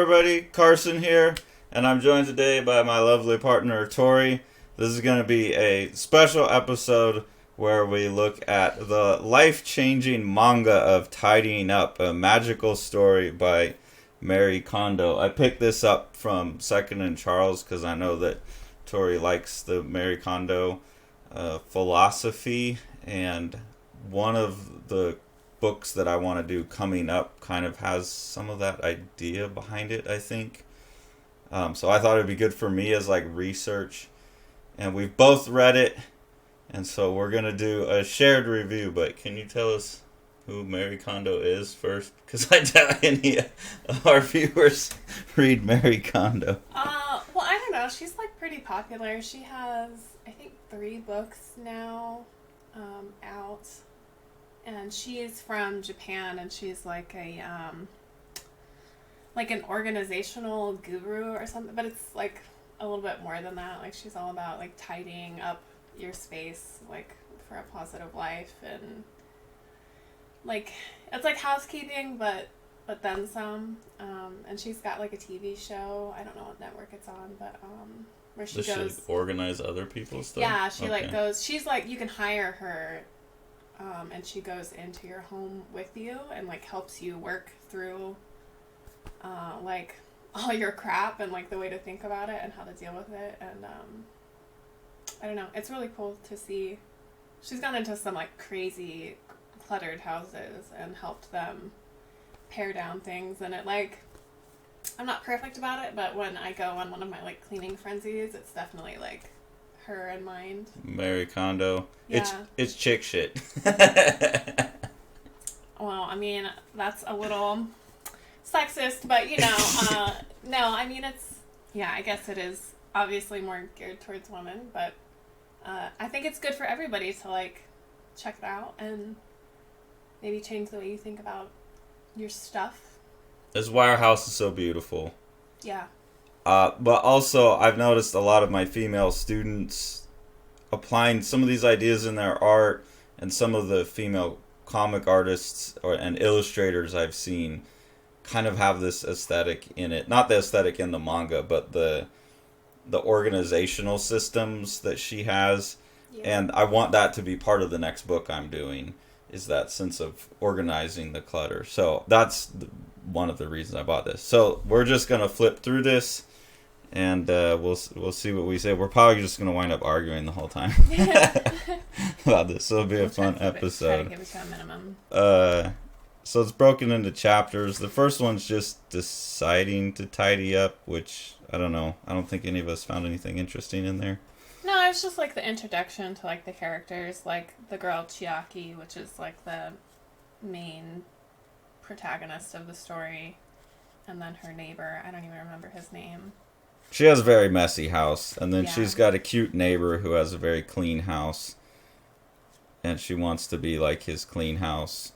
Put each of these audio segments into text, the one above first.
everybody, Carson here, and I'm joined today by my lovely partner, Torie. This is going to be a special episode where we look at the life-changing manga of Tidying Up, a magical story by Marie Kondo. I picked this up from Second and Charles because I know that Torie likes the Marie Kondo philosophy, and one of the books that I want to do coming up kind of has some of that idea behind it, I think. So I thought it'd be good for me as like research, and we've both read it, and so we're gonna do a shared review. But can you tell us who Marie Kondo is first? Because I doubt any of our viewers read Marie Kondo. Well, I don't know. She's like pretty popular. She has, I think, 3 books now out. And she's from Japan, and she's like a like an organizational guru or something. But it's like a little bit more than that. Like she's all about like tidying up your space, like for a positive life, and like it's like housekeeping, but then some. And she's got like a TV show. I don't know what network it's on, but where she goes. She organize other people's stuff? Yeah, she like goes. She's like, you can hire her. And she goes into your home with you and like helps you work through like all your crap and like the way to think about it and how to deal with it. And I don't know, it's really cool to see. She's gone into some like crazy cluttered houses and helped them pare down things. And it like, I'm not perfect about it, but when I go on one of my like cleaning frenzies, it's definitely like her in mind. Marie Kondo. Yeah. It's chick shit. Well, I mean, that's a little sexist, but you know, no, I mean, it's, yeah, I guess it is obviously more geared towards women, but I think it's good for everybody to like check it out and maybe change the way you think about your stuff. That's why our house is so beautiful. Yeah. But also, I've noticed a lot of my female students applying some of these ideas in their art, and some of the female comic artists and illustrators I've seen kind of have this aesthetic in it. Not the aesthetic in the manga, but the organizational systems that she has. Yeah. And I want that to be part of the next book I'm doing, is that sense of organizing the clutter. So that's one of the reasons I bought this. So we're just going to flip through this. And we'll see what we say. We're probably just going to wind up arguing the whole time about this. So it'll be a fun episode. Try to give it to a minimum. So it's broken into chapters. The first one's just deciding to tidy up, which, I don't know. I don't think any of us found anything interesting in there. No, it was just like the introduction to like the characters. Like the girl Chiaki, which is like the main protagonist of the story. And then her neighbor. I don't even remember his name. She has a very messy house, and then she's got a cute neighbor who has a very clean house, and she wants to be like his clean house,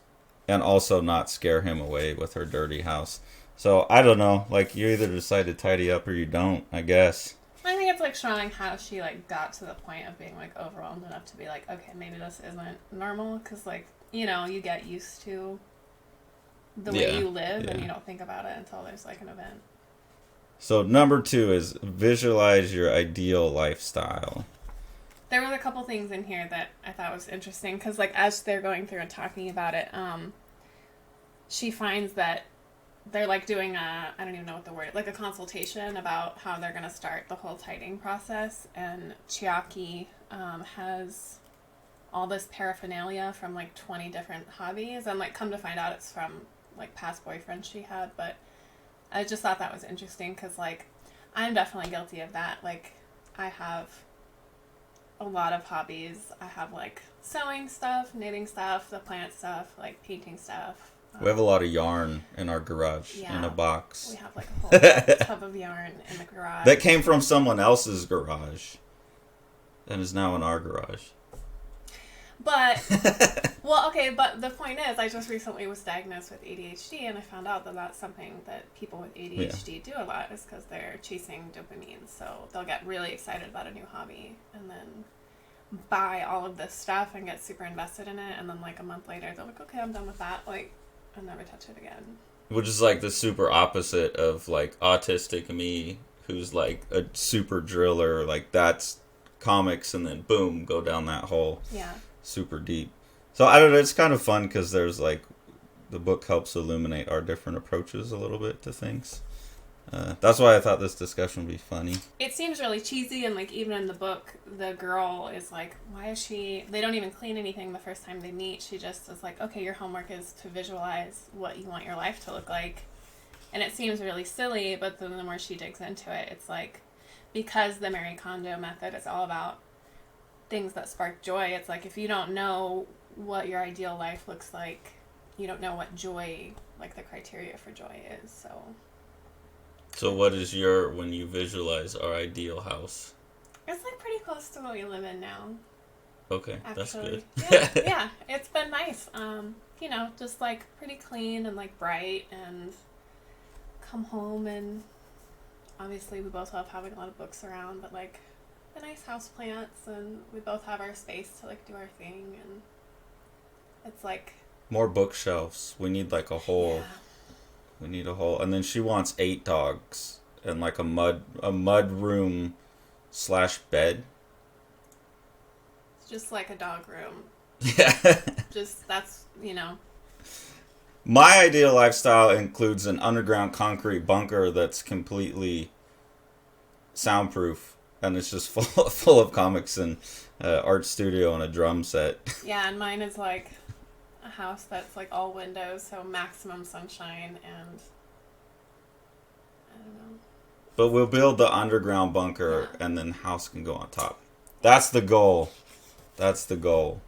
and also not scare him away with her dirty house. So, I don't know, like, you either decide to tidy up or you don't, I guess. I think it's like showing how she like got to the point of being like overwhelmed enough to be like, okay, maybe this isn't normal, because like, you know, you get used to the way you live, and you don't think about it until there's like an event. So number 2 is visualize your ideal lifestyle. There were a couple things in here that I thought was interesting, because like as they're going through and talking about it, she finds that they're like doing I don't even know what the word, like a consultation about how they're going to start the whole tidying process, and Chiaki has all this paraphernalia from like 20 different hobbies, and like come to find out it's from like past boyfriends she had, but I just thought that was interesting because, like, I'm definitely guilty of that. Like, I have a lot of hobbies. I have, like, sewing stuff, knitting stuff, the plant stuff, like, painting stuff. We have a lot of yarn in our garage in a box. We have, like, a whole tub of yarn in the garage. That came from someone else's garage and is now in our garage. But, well, okay, but the point is, I just recently was diagnosed with ADHD, and I found out that that's something that people with ADHD do a lot, is because they're chasing dopamine. So they'll get really excited about a new hobby, and then buy all of this stuff and get super invested in it, and then like a month later, they're like, okay, I'm done with that, like, I'll never touch it again. which is like the super opposite of like autistic me, who's like a super driller. Like that's comics, and then boom, go down that hole. Yeah. Super deep. So I don't know. It's kind of fun because there's like the book helps illuminate our different approaches a little bit to things. That's why I thought this discussion would be funny. It seems really cheesy, and like even in the book, the girl is like, why is she... They don't even clean anything the first time they meet. She just is like, okay, your homework is to visualize what you want your life to look like. And it seems really silly, but then the more she digs into it, it's like, because the Marie Kondo method is all about things that spark joy, it's like if you don't know what your ideal life looks like, you don't know what joy, like the criteria for joy is, so... So what is your, when you visualize our ideal house? It's like pretty close to what we live in now. Okay, Actually. that's good. Yeah, it's been nice. You know, just like pretty clean and like bright, and come home and obviously we both love having a lot of books around, but like the nice house plants, and we both have our space to like do our thing, and it's like More bookshelves. We need like a whole... Yeah. We need a whole... And then she wants 8 dogs and like a mud room / bed. It's just like a dog room. Yeah. Just, that's, you know. My ideal lifestyle includes an underground concrete bunker that's completely soundproof, and it's just full of comics and art studio and a drum set. Yeah, and mine is like a house that's like all windows, so maximum sunshine, and I don't know. But we'll build the underground bunker, and then house can go on top. That's the goal. That's the goal.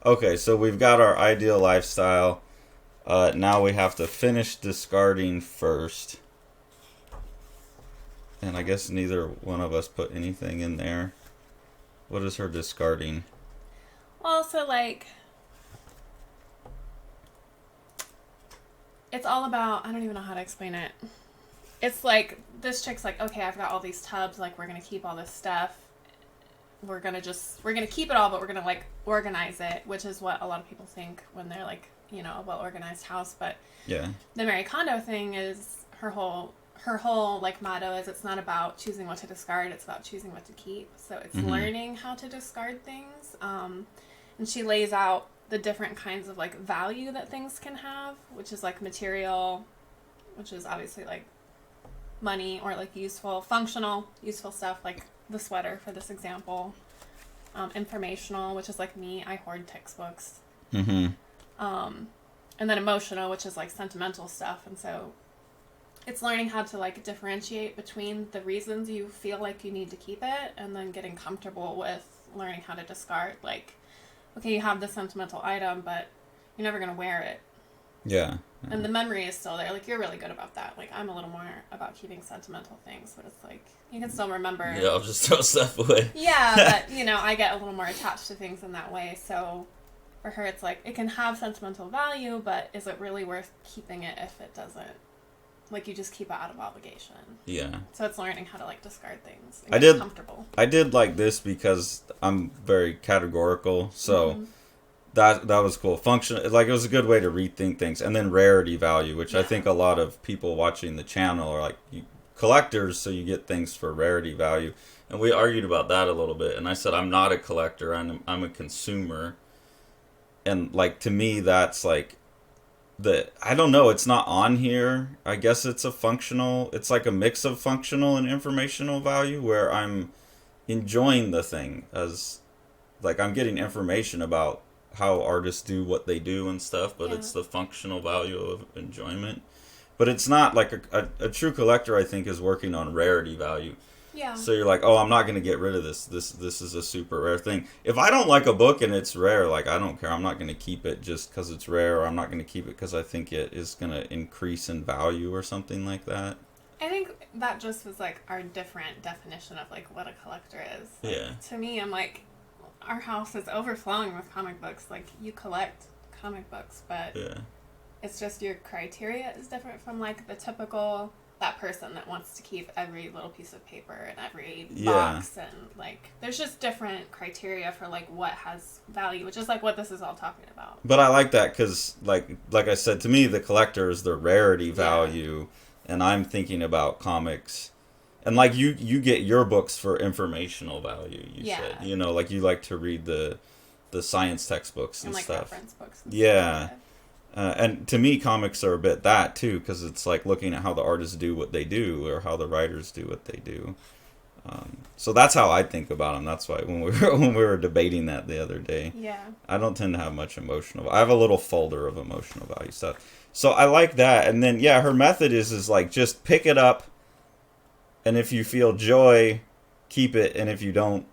Okay, so we've got our ideal lifestyle. Now we have to finish discarding first. And I guess neither one of us put anything in there. What is her discarding? Well, so like, it's all about, I don't even know how to explain it. It's like, this chick's like, okay, I've got all these tubs, like, we're gonna keep all this stuff. We're gonna keep it all, but we're gonna, like, organize it, which is what a lot of people think when they're, like, you know, a well-organized house. But Yeah. the Marie Kondo thing is, her whole, like, motto is, it's not about choosing what to discard, it's about choosing what to keep. So it's learning how to discard things. And she lays out the different kinds of, like, value that things can have, which is, like, material, which is obviously, like, money, or, like, functional, useful stuff, like the sweater for this example. Informational, which is like me, I hoard textbooks. And then emotional, which is like sentimental stuff. And so it's learning how to like differentiate between the reasons you feel like you need to keep it, and then getting comfortable with learning how to discard. Like, okay, you have this sentimental item, but you're never going to wear it. Yeah. And the memory is still there. Like, you're really good about that. Like, I'm a little more about keeping sentimental things, but it's like, you can still remember. Yeah, I'll just throw stuff away. Yeah, but, you know, I get a little more attached to things in that way. So for her, it's like, it can have sentimental value, but is it really worth keeping it if it doesn't? Like, you just keep it out of obligation. Yeah. So it's learning how to, like, discard things and get comfortable. I did like this because I'm very categorical, so... That was cool. Function, like, it was a good way to rethink things. And then rarity value, which I think a lot of people watching the channel are like collectors, so you get things for rarity value. And we argued about that a little bit. And I said, I'm not a collector. I'm a consumer. And, like, to me, that's like I don't know. It's not on here. I guess it's it's like a mix of functional and informational value, where I'm enjoying the thing as, like, I'm getting information about how artists do what they do and stuff, but it's the functional value of enjoyment. But it's not like a true collector, I think, is working on rarity value. Yeah. So you're like, oh, I'm not going to get rid of this. This is a super rare thing. If I don't like a book and it's rare, like, I don't care. I'm not going to keep it just because it's rare, or I'm not going to keep it because I think it is going to increase in value or something like that. I think that just was, like, our different definition of, like, what a collector is. Yeah. To me, I'm like, our house is overflowing with comic books. Like, you collect comic books, but it's just your criteria is different from, like, the typical that person that wants to keep every little piece of paper and every Yeah. box, and like there's just different criteria for like what has value, which is like what this is all talking about. But I like that because, like I said, to me, the collector is the rarity value, and I'm thinking about comics, and like you get your books for informational value. You said, you know, like you like to read the science textbooks and like stuff. Reference books. And stuff. And to me, comics are a bit that too, because it's like looking at how the artists do what they do, or how the writers do what they do. So that's how I think about them. That's why when we were debating that the other day, I don't tend to have much emotional. I have a little folder of emotional value stuff. So I like that. And then her method is like just pick it up, and if you feel joy, keep it, and if you don't,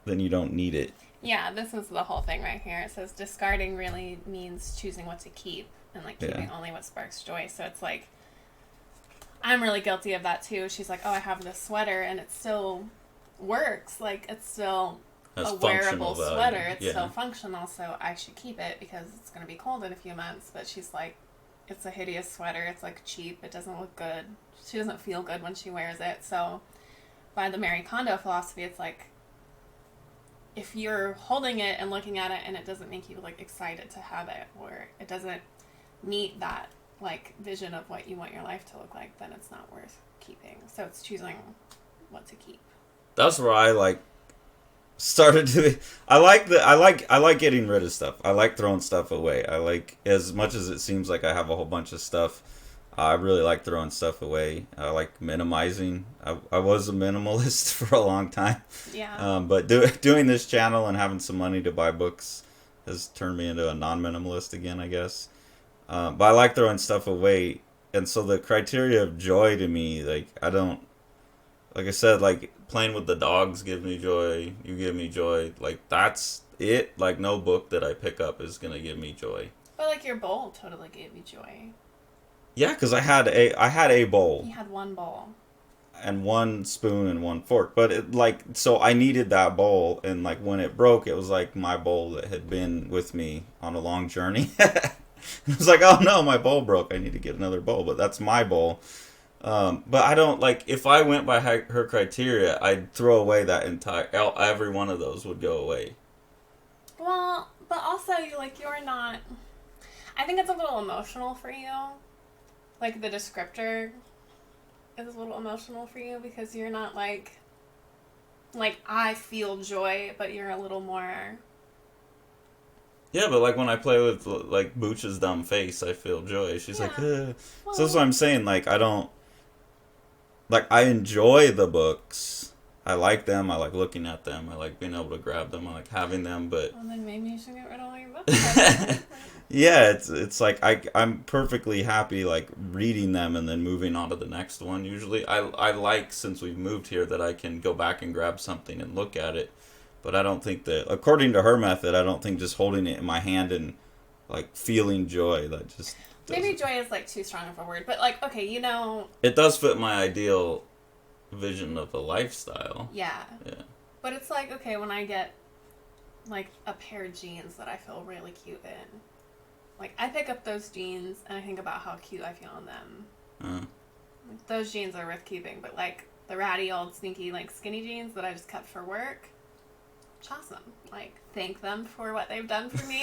then you don't need it. Yeah, this is the whole thing right here. It says discarding really means choosing what to keep, and like keeping only what sparks joy. So it's like, I'm really guilty of that too. She's like, oh, I have this sweater and it still works. Like it's still a wearable sweater. It's still functional, so I should keep it because it's going to be cold in a few months. But she's like, it's a hideous sweater. It's like cheap. It doesn't look good. She doesn't feel good when she wears it. So by the Marie Kondo philosophy, it's like, if you're holding it and looking at it and it doesn't make you like excited to have it, or it doesn't meet that like vision of what you want your life to look like, then it's not worth keeping. So it's choosing what to keep. That's where I like started to. I like getting rid of stuff. I like throwing stuff away. I like, as much as it seems like I have a whole bunch of stuff, I really like throwing stuff away. I like minimizing. I was a minimalist for a long time. Yeah. But doing this channel and having some money to buy books has turned me into a non-minimalist again, I guess. But I like throwing stuff away. And so the criteria of joy to me, like, I don't, like I said, like, playing with the dogs gives me joy. You give me joy. Like, that's it. Like, no book that I pick up is going to give me joy. But, like, your bowl totally gave you joy. Yeah, because I had a bowl. You had one bowl. And one spoon and one fork. But, it, like, so I needed that bowl. And, like, when it broke, it was, like, my bowl that had been with me on a long journey. It was like, oh, no, my bowl broke. I need to get another bowl. But that's my bowl. But I don't, like, if I went by her criteria, I'd throw away that every one of those would go away. Well, but also, you're not, I think it's a little emotional for you. Like, the descriptor is a little emotional for you because you're not like, I feel joy, but you're a little more... Yeah, but, like, when I play with, like, Booch's dumb face, I feel joy. She's like, Well, so that's what I'm saying. Like, I don't... Like, I enjoy the books. I like them. I like looking at them. I like being able to grab them. I like having them, but... Well, then maybe you should get rid of all your books. Yeah, it's like, I'm perfectly happy, like, reading them and then moving on to the next one, usually. I like, since we've moved here, that I can go back and grab something and look at it. But I don't think that, according to her method, I don't think just holding it in my hand and, like, feeling joy, that just... Maybe joy is, like, too strong of a word. But, like, okay, you know... It does fit my ideal vision of a lifestyle. Yeah. Yeah. But it's like, okay, when I get, like, a pair of jeans that I feel really cute in, like, I pick up those jeans and I think about how cute I feel in them. Like, those jeans are worth keeping, but, like, the ratty old sneaky, like, skinny jeans that I just kept for work... Toss them. Like, thank them for what they've done for me,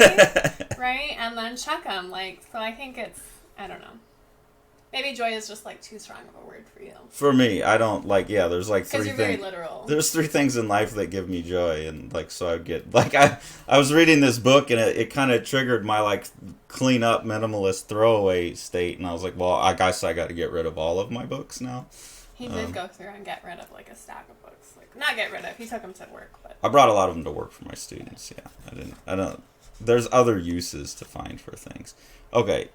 right? And then chuck them. Like, so I think it's, I don't know. Maybe joy is just, like, too strong of a word for you. For me, I don't, like, yeah, there's, like, 3 things. Because you're very literal. There's 3 things in life that give me joy, and, like, so I get, like, I was reading this book, and it kind of triggered my, like, clean up, minimalist, throwaway state, and I was like, well, I guess I got to get rid of all of my books now. He did go through and get rid of, like, a stack of books. Like, not get rid of, he took them to work, but... I brought a lot of them to work for my students, yeah. I don't, there's other uses to find for things. Okay,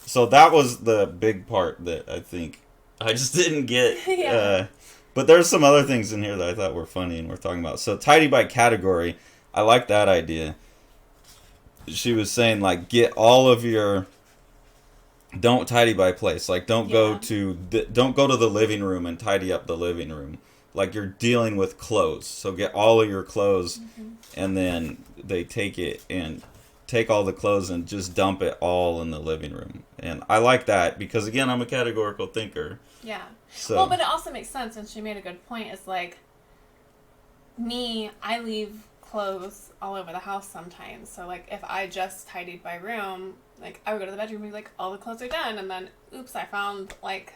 so that was the big part that I think I just didn't get. Yeah. But there's some other things in here that I thought were funny and we're talking about. So tidy by category, I like that idea. She was saying, like, get all of your... Don't tidy by place. Like, don't go to the living room and tidy up the living room. Like, you're dealing with clothes. So get all of your clothes, and then they take it and take all the clothes and just dump it all in the living room. And I like that because, again, I'm a categorical thinker. Yeah. So. Well, but it also makes sense, and she made a good point. It's like, me, I leave clothes all over the house sometimes. So, like, if I just tidied my room, like, I would go to the bedroom and be like, all the clothes are done. And then, oops, I found, like,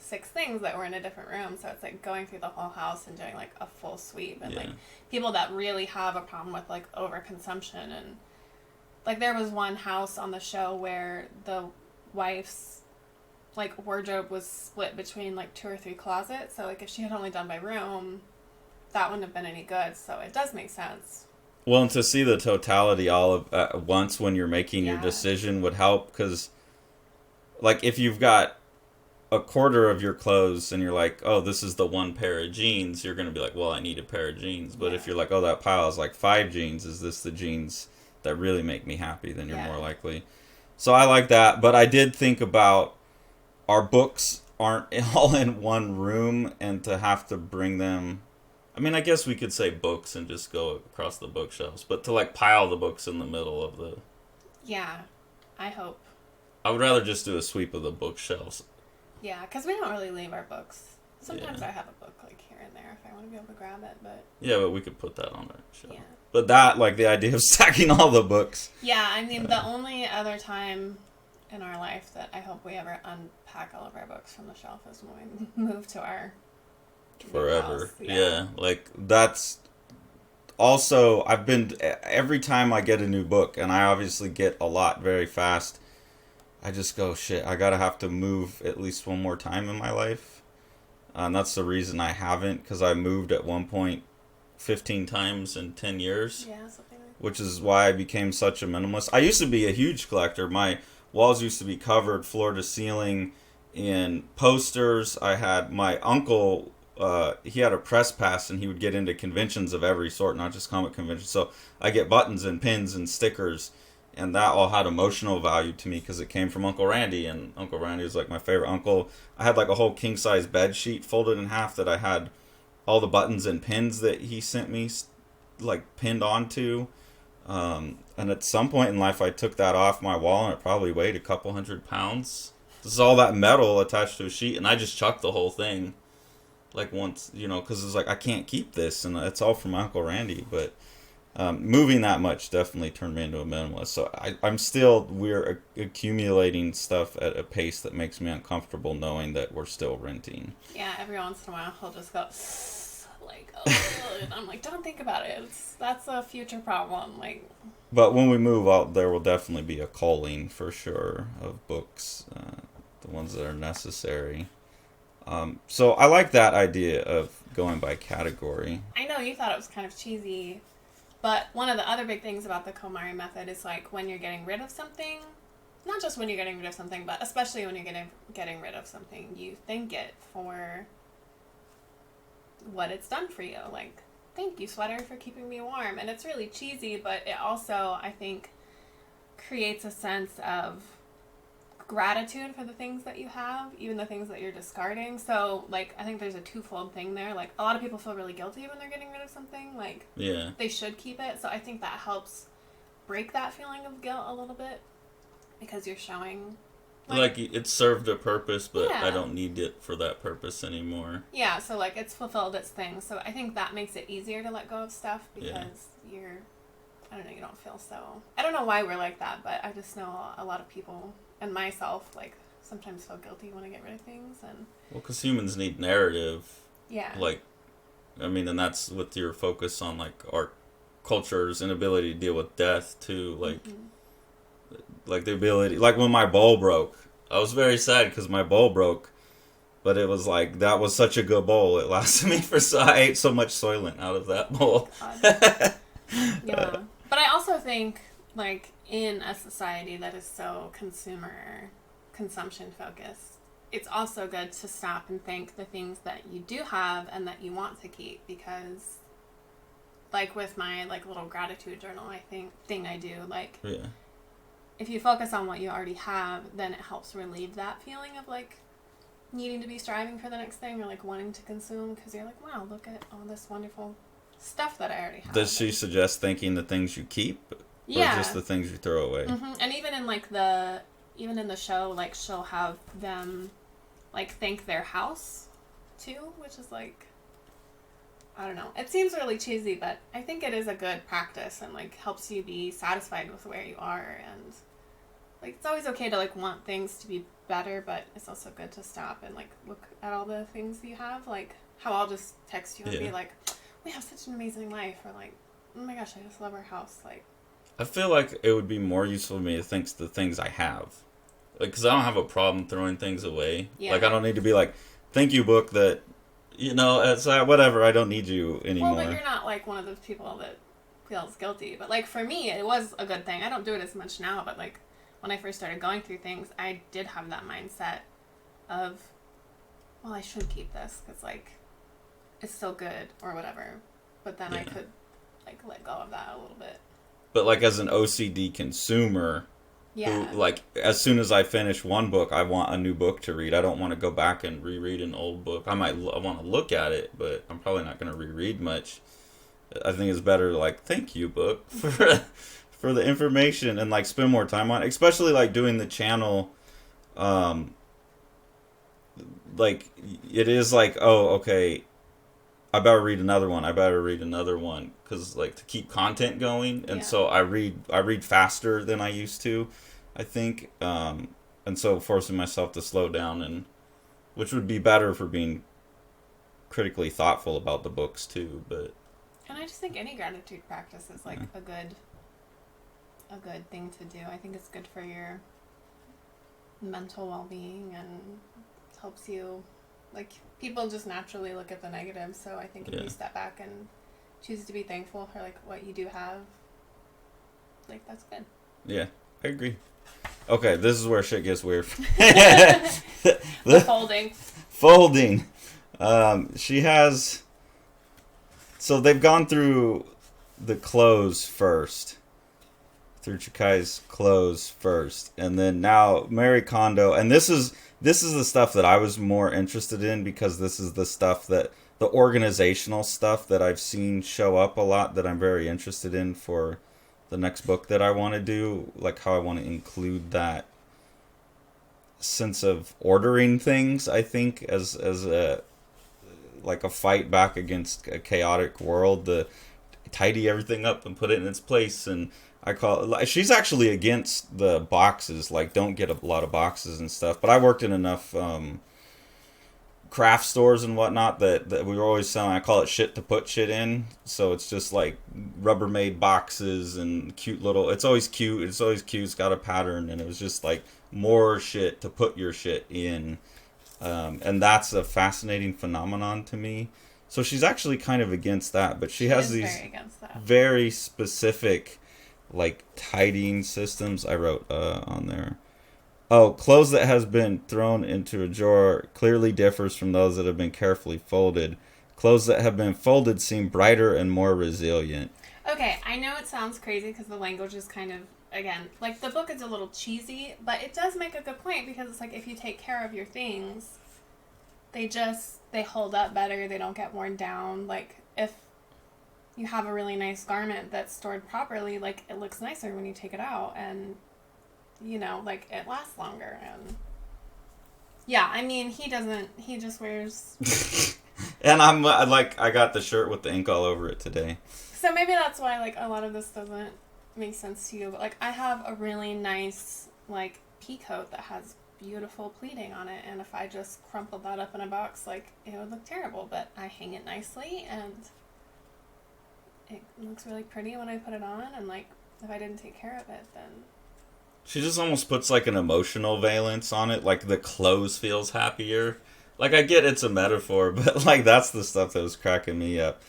6 things that were in a different room. So it's like going through the whole house and doing like a full sweep. And like people that really have a problem with like overconsumption, and like there was one house on the show where the wife's like wardrobe was split between like 2 or 3 closets. So like if she had only done my room, that wouldn't have been any good. So it does make sense. Well, and to see the totality all of at once when you're making your decision would help, because like if you've got a quarter of your clothes and you're like, oh, this is the one pair of jeans, you're going to be like, well, I need a pair of jeans. But if you're like, oh, that pile is like 5 jeans, is this the jeans that really make me happy? Then you're more likely. So I like that. But I did think about our books aren't all in one room, and to have to bring them, I mean, I guess we could say books and just go across the bookshelves, but to like pile the books in the middle of the... Yeah, I hope. I would rather just do a sweep of the bookshelves. Yeah, because we don't really leave our books. Sometimes I have a book like here and there if I want to be able to grab it, but... Yeah, but we could put that on our shelf. Yeah. But that, like, the idea of stacking all the books. Yeah, I mean, the only other time in our life that I hope we ever unpack all of our books from the shelf is when we move to our... Forever. Yeah, like, that's... Also, I've been... Every time I get a new book, and I obviously get a lot very fast... I just go, shit, I gotta have to move at least one more time in my life. And that's the reason I haven't, because I moved at one point 15 times in 10 years. Yeah, something like that. Which is why I became such a minimalist. I used to be a huge collector. My walls used to be covered floor to ceiling in posters. I had my uncle, he had a press pass, and he would get into conventions of every sort, not just comic conventions. So I get buttons and pins and stickers. And that all had emotional value to me because it came from Uncle Randy, and Uncle Randy was like my favorite uncle. I had like a whole king-size bed sheet folded in half that I had all the buttons and pins that he sent me like pinned onto. And at some point in life I took that off my wall, and it probably weighed a couple 100 pounds. This is all that metal attached to a sheet, and I just chucked the whole thing like once, you know, because it's like I can't keep this, and it's all from Uncle Randy. But moving that much definitely turned me into a minimalist. So we're accumulating stuff at a pace that makes me uncomfortable knowing that we're still renting. Yeah, every once in a while he'll just go, like, oh, and I'm like, don't think about it. That's a future problem. Like, but when we move out, there will definitely be a culling for sure of books, the ones that are necessary. So I like that idea of going by category. I know you thought it was kind of cheesy. But one of the other big things about the KonMari method is like when you're getting rid of something, not just when you're getting rid of something, but especially when you're getting rid of something, you thank it for what it's done for you. Like, thank you, sweater, for keeping me warm. And it's really cheesy, but it also, I think, creates a sense of gratitude for the things that you have, even the things that you're discarding. So, like, I think there's a twofold thing there. Like, a lot of people feel really guilty when they're getting rid of something. Like, they should keep it. So I think that helps break that feeling of guilt a little bit, because you're showing... Like it served a purpose, but I don't need it for that purpose anymore. Yeah, so, like, it's fulfilled its thing. So I think that makes it easier to let go of stuff, because you're... I don't know, you don't feel so... I don't know why we're like that, but I just know a lot of people... and myself, like, sometimes feel guilty when I get rid of things. And well, because humans need narrative. Yeah. Like, I mean, and that's with your focus on, like, our culture's inability to deal with death, too. Like, like the ability... Like, when my bowl broke, I was very sad because my bowl broke. But it was like, that was such a good bowl. It lasted me for... I ate so much Soylent out of that bowl. Yeah. But I also think, like... in a society that is so consumption focused, it's also good to stop and thank the things that you do have and that you want to keep, because like with my like little gratitude journal thing I do, like if you focus on what you already have, then it helps relieve that feeling of like needing to be striving for the next thing or like wanting to consume, because you're like, wow, look at all this wonderful stuff that I already have. Does she suggest thanking the things you keep? Yeah. Or just the things you throw away. Mm-hmm. And even in the show, like, she'll have them, like, thank their house, too, which is, like, I don't know. It seems really cheesy, but I think it is a good practice and, like, helps you be satisfied with where you are. And, like, it's always okay to, like, want things to be better, but it's also good to stop and, like, look at all the things you have. Like, how I'll just text you and be like, we have such an amazing life. Or, like, oh my gosh, I just love our house. Like, I feel like it would be more useful to me to think the things I have. Like, because I don't have a problem throwing things away. Yeah. Like, I don't need to be like, thank you, book, that, you know, it's whatever, I don't need you anymore. Well, but you're not, like, one of those people that feels guilty. But, like, for me, it was a good thing. I don't do it as much now, but, like, when I first started going through things, I did have that mindset of, well, I should keep this because, like, it's still good or whatever. But then I could, like, let go of that a little bit. But, like, as an OCD consumer, who, like, as soon as I finish one book, I want a new book to read. I don't want to go back and reread an old book. I want to look at it, but I'm probably not going to reread much. I think it's better, like, thank you, book, for the information and, like, spend more time on it. Especially, like, doing the channel, like, it is like, oh, okay, I better read another one. Because, like, to keep content going. And so I read faster than I used to, I think. And so forcing myself to slow down, and which would be better for being critically thoughtful about the books, too. But and I just think any gratitude practice is, like, a good thing to do. I think it's good for your mental well-being and helps you, like, people just naturally look at the negative, so I think if you step back and choose to be thankful for, like, what you do have, like, that's good. Yeah, I agree. Okay, this is where shit gets weird. Folding. She has... So they've gone through the clothes first. Through Chikai's clothes first. And then now Mary Kondo. And this is the stuff that I was more interested in, because this is the stuff that... the organizational stuff that I've seen show up a lot that I'm very interested in for the next book that I want to do. Like, how I want to include that sense of ordering things, I think, as a... like a fight back against a chaotic world, to tidy everything up and put it in its place. And I call it, she's actually against the boxes, like, don't get a lot of boxes and stuff. But I worked in enough craft stores and whatnot that we were always selling, I call it shit to put shit in. So it's just like Rubbermaid boxes and cute little, it's always cute, it's got a pattern, and it was just like more shit to put your shit in. And that's a fascinating phenomenon to me. So she's actually kind of against that, but she has these very specific, like, tidying systems. I wrote on there. Oh, clothes that has been thrown into a drawer clearly differs from those that have been carefully folded. Clothes that have been folded seem brighter and more resilient. Okay, I know it sounds crazy because the language is kind of, again, like, the book is a little cheesy, but it does make a good point, because it's like, if you take care of your things, they hold up better, they don't get worn down. Like, if you have a really nice garment that's stored properly, like, it looks nicer when you take it out, and, you know, like, it lasts longer. And yeah, I mean, he just wears... And I'm, like, I got the shirt with the ink all over it today. So maybe that's why, like, a lot of this doesn't make sense to you, but, like, I have a really nice, like, pea coat that has beautiful pleating on it, and if I just crumpled that up in a box, like, it would look terrible, but I hang it nicely, and it looks really pretty when I put it on, and, like, if I didn't take care of it, then... She just almost puts, like, an emotional valence on it, like, the clothes feels happier. Like, I get it's a metaphor, but, like, that's the stuff that was cracking me up.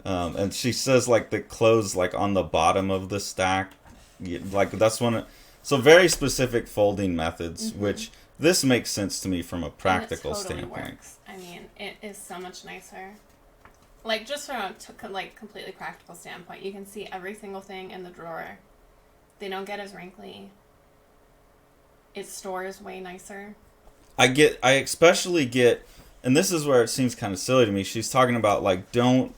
And she says, like, the clothes, like, on the bottom of the stack, like, that's one... So very specific folding methods, which this makes sense to me from a practical standpoint. Works. I mean, it is so much nicer. Like, just from a like, completely practical standpoint, you can see every single thing in the drawer. They don't get as wrinkly. It stores way nicer. I especially get, and this is where it seems kind of silly to me, she's talking about, like, don't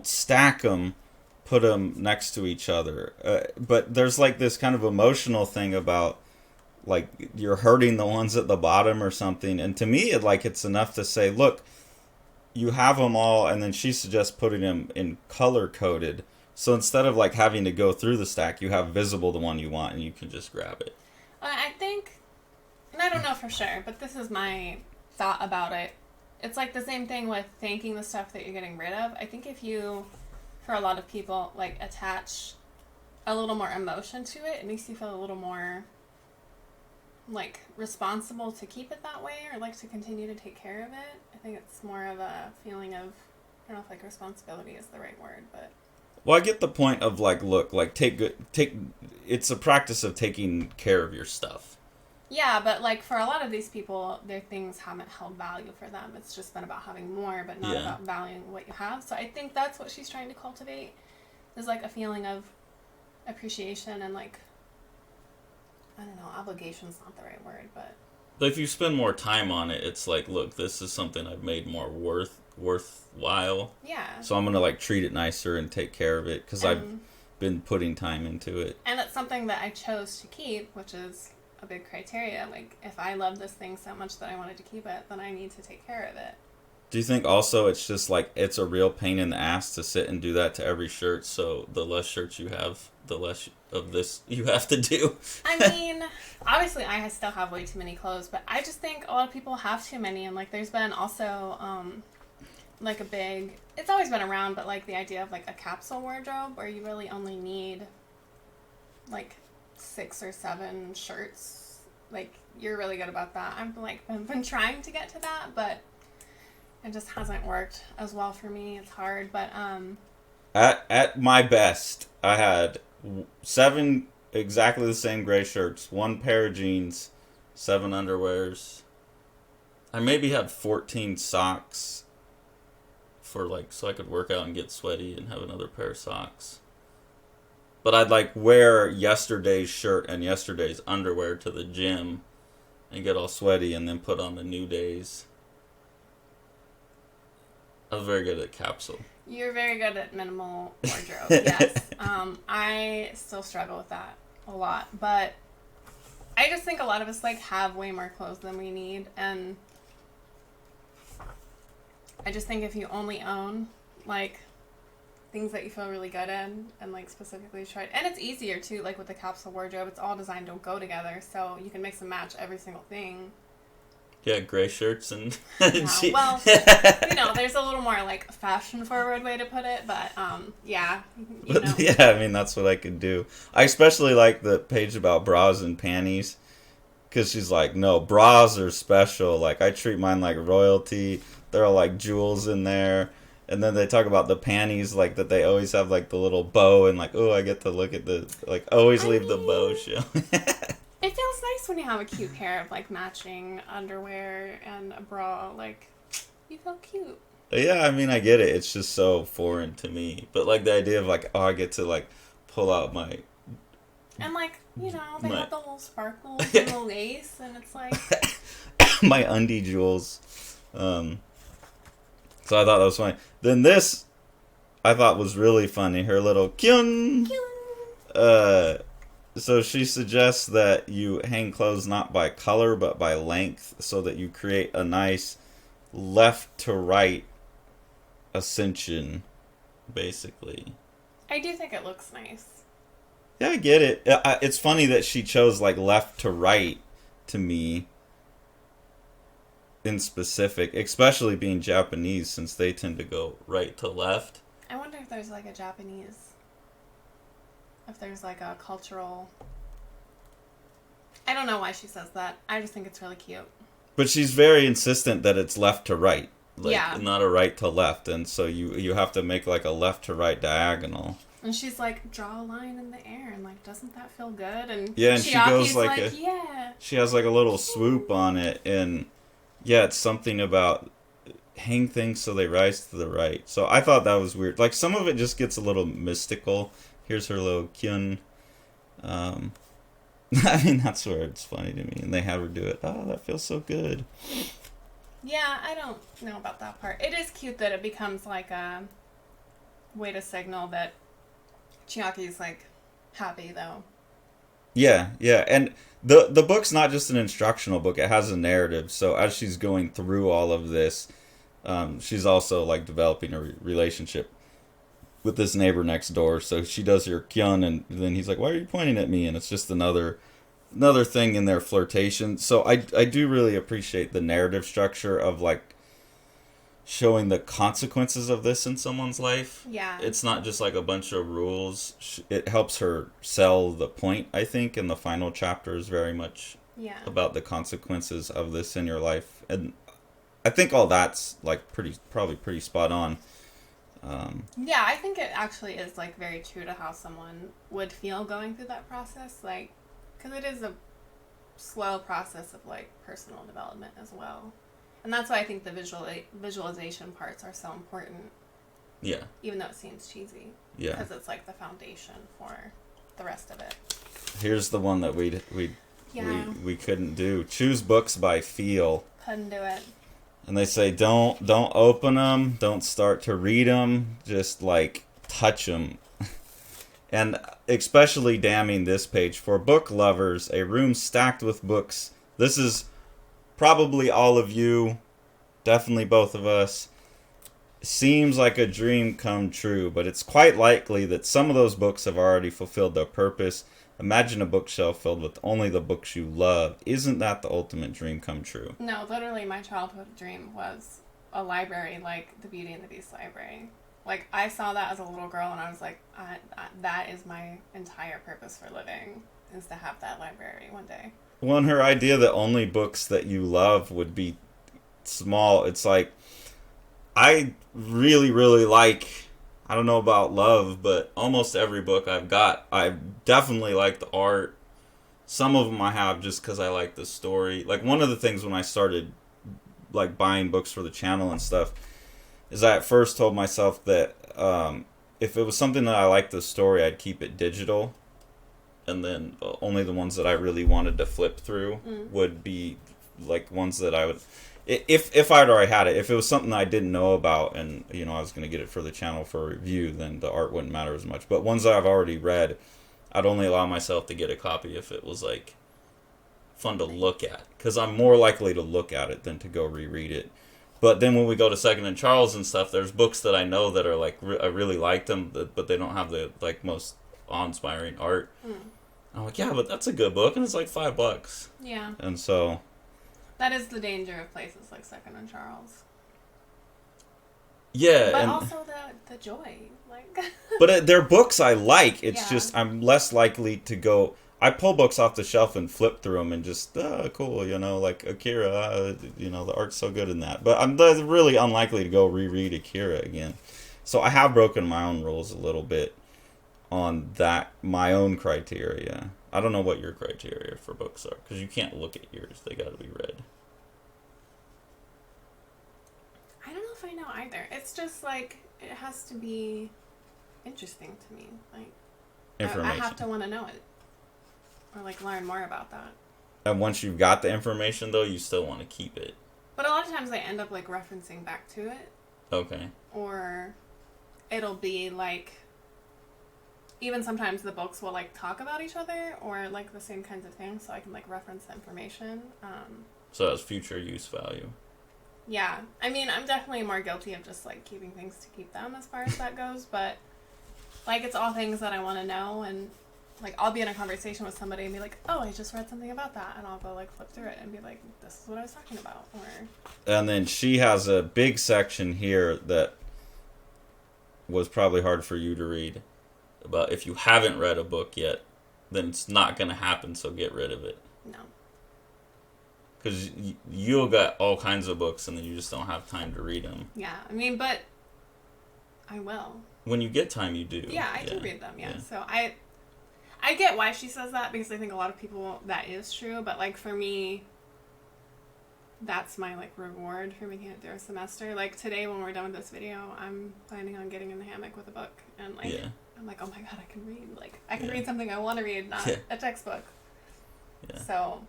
stack them, put them next to each other. But there's like this kind of emotional thing about like you're hurting the ones at the bottom or something. And to me, it's enough to say, look, you have them all, and then she suggests putting them in color coded. So instead of like having to go through the stack, you have visible the one you want, and you can just grab it. I think, and I don't know for sure, but this is my thought about it. It's like the same thing with thanking the stuff that you're getting rid of. I think if you, for a lot of people, like attach a little more emotion to it, it makes you feel a little more like responsible to keep it that way, or like to continue to take care of it. I think it's more of a feeling of, I don't know if like responsibility is the right word, but well, I get the point of like, look, like take it's a practice of taking care of your stuff. Yeah, but like for a lot of these people, their things haven't held value for them. It's just been about having more, but not about valuing what you have. So I think that's what she's trying to cultivate, is like a feeling of appreciation and like, I don't know, obligation's not the right word, but if you spend more time on it, it's like, look, this is something I've made more worthwhile. Yeah. So I'm going to like treat it nicer and take care of it because I've been putting time into it. And it's something that I chose to keep, which is a big criteria. Like, if I love this thing so much that I wanted to keep it, then I need to take care of it. Do you think also it's just like it's a real pain in the ass to sit and do that to every shirt, so the less shirts you have, the less of this you have to do? I mean, obviously I still have way too many clothes, but I just think a lot of people have too many, and like there's been also like a big, it's always been around, but like the idea of like a capsule wardrobe where you really only need like 6 or 7 shirts. Like, you're really good about that. I've been trying to get to that, but it just hasn't worked as well for me. It's hard, but at my best, I had 7 exactly the same gray shirts, 1 pair of jeans, 7 underwears. I maybe had 14 socks for like so I could work out and get sweaty and have another pair of socks. But I'd like wear yesterday's shirt and yesterday's underwear to the gym and get all sweaty and then put on the new day's. I was very good at capsule. You're very good at minimal wardrobe, yes. I still struggle with that a lot, but I just think a lot of us like have way more clothes than we need, and I just think if you only own like things that you feel really good in and like specifically try, and it's easier too, like with the capsule wardrobe, it's all designed to go together, so you can mix and match every single thing. Yeah, gray shirts and yeah, well, you know, there's a little more like fashion forward way to put it, but yeah, you know. Yeah, I mean that's what I could do. I especially like the page about bras and panties, because she's like, no, bras are special. Like I treat mine like royalty. There are like jewels in there. And then they talk about the panties, like that they always have like the little bow, and like, oh, I get to look at the, like, always leave the bow showing. It feels nice when you have a cute pair of like matching underwear and a bra. Like, you feel cute. Yeah, I mean, I get it. It's just so foreign to me. But like the idea of like, oh, I get to like pull out my. And like, you know, they have the little sparkles and the lace, and it's like. My undie jewels. So I thought that was funny. Then this, I thought was really funny. Her little kyun. So she suggests that you hang clothes not by color but by length, so that you create a nice left to right ascension, basically. I do think it looks nice. Yeah, I get it. It's funny that she chose like left to right to me. In specific, especially being Japanese, since they tend to go right to left. I wonder if there's like a Japanese, if there's like a cultural, I don't know why she says that. I just think it's really cute. But she's very insistent that it's left to right, like, yeah, not a right to left, and so you have to make like a left to right diagonal. And she's like, draw a line in the air, and like, doesn't that feel good? And yeah, and she goes like yeah. She has like a little swoop on it, and yeah, it's something about hang things so they rise to the right. So I thought that was weird. Like some of it just gets a little mystical. Here's her little kyun. I mean, that's where it's funny to me. And they have her do it. Oh, that feels so good. Yeah, I don't know about that part. It is cute that it becomes like a way to signal that Chiaki's like happy though. Yeah, yeah, and the book's not just an instructional book; it has a narrative. So as she's going through all of this, she's also like developing a relationship with this neighbor next door. So she does her kyun, and then he's like, "Why are you pointing at me?" And it's just another thing in their flirtation. So I do really appreciate the narrative structure of like showing the consequences of this in someone's life. Yeah. It's not just like a bunch of rules. It helps her sell the point, I think, and the final chapter is very much about the consequences of this in your life. And I think all that's like probably pretty spot on. Yeah, I think it actually is like very true to how someone would feel going through that process, like, because it is a slow process of like personal development as well. And that's why I think the visualization parts are so important. Yeah. Even though it seems cheesy. Yeah. Because it's like the foundation for the rest of it. Here's the one that we couldn't do. Choose books by feel. Couldn't do it. And they say don't open them, don't start to read them, just like touch them. And especially damning this page for book lovers, a room stacked with books. This is probably all of you, definitely both of us. Seems like a dream come true, but it's quite likely that some of those books have already fulfilled their purpose. Imagine a bookshelf filled with only the books you love. Isn't that the ultimate dream come true? No, literally my childhood dream was a library like the Beauty and the Beast library. Like, I saw that as a little girl and I was like, that is my entire purpose for living, is to have that library one day. Well, and her idea that only books that you love would be small, it's like, I really, really like, I don't know about love, but almost every book I've got, I definitely like the art. Some of them I have just because I like the story. Like, one of the things when I started, like, buying books for the channel and stuff, is I at first told myself that if it was something that I liked the story, I'd keep it digital. And then only the ones that I really wanted to flip through would be like ones that I would, if I'd already had it. If it was something I didn't know about and I was going to get it for the channel for a review, then the art wouldn't matter as much. But ones that I've already read, I'd only allow myself to get a copy if it was like fun to look at, because I'm more likely to look at it than to go reread it. But then when we go to Second and Charles and stuff, there's books that I know that are like I really like them, but they don't have the like most awe-inspiring art. I'm like, yeah, but that's a good book, and it's like $5. Yeah. And so that is the danger of places like Second and Charles. Yeah, but and also the joy, like. But they're books I like. It's Yeah. just I'm less likely to go. I pull books off the shelf and flip through them and just cool, like Akira. The art's so good in that. But I'm really unlikely to go reread Akira again. So I have broken my own rules a little bit on that, my own criteria. I don't know what your criteria for books are, because you can't look at yours. They got to be read. I don't know if I know either. It's just like it has to be interesting to me. Like Information. I have to want to know it, or like learn more about that. And once you've got the information, though, you still want to keep it. But a lot of times I end up like referencing back to it. Okay. Or it'll be like, even sometimes the books will like talk about each other or like the same kinds of things, so I can like reference the information. So that's future use value. Yeah, I mean, I'm definitely more guilty of just like keeping things to keep them as far as that goes, but like it's all things that I want to know, and like I'll be in a conversation with somebody and be like, oh, I just read something about that, and I'll go like flip through it and be like, this is what I was talking about. Or and then she has a big section here that was probably hard for you to read, about if you haven't read a book yet, then it's not going to happen, so get rid of it. No. Because you'll got all kinds of books and then you just don't have time to read them. Yeah, I mean, but I will. When you get time, you do. Yeah, I do read them, yeah. So I get why she says that, because I think a lot of people, that is true, but like for me, that's my like reward for making it through a semester. Like today when we're done with this video, I'm planning on getting in the hammock with a book, and like I'm like, oh my god, I can read. Like I can read something I want to read, not a textbook. Yeah. So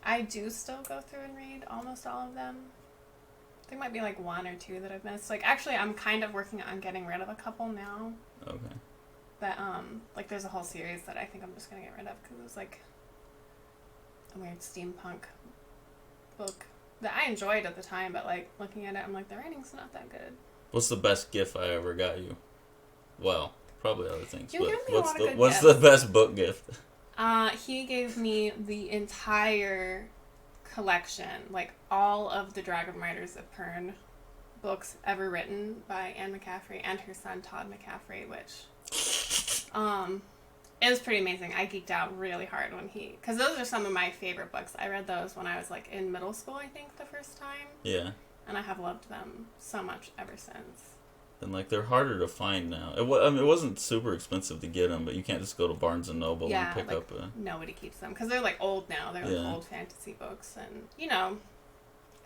I do still go through and read almost all of them. There might be like one or two that I've missed. Like actually, I'm kind of working on getting rid of a couple now. Okay. that, like, there's a whole series that I think I'm just gonna get rid of because it was, like, a weird steampunk book that I enjoyed at the time, but, like, looking at it, I'm like, the writing's not that good. What's the best gift I ever got you? Well, probably other things. You but gave me a lot of good what's gifts. the best book gift? He gave me the entire collection, like, all of the Dragon Riders of Pern books ever written by Anne McCaffrey and her son Todd McCaffrey, which it was pretty amazing. I geeked out really hard when because those are some of my favorite books. I read those when I was like in middle school, I think, the first time. Yeah. And I have loved them so much ever since. And like they're harder to find now. It wasn't super expensive to get them, but you can't just go to Barnes and Noble and pick up a. Nobody keeps them because they're like old now. They're like old fantasy books, and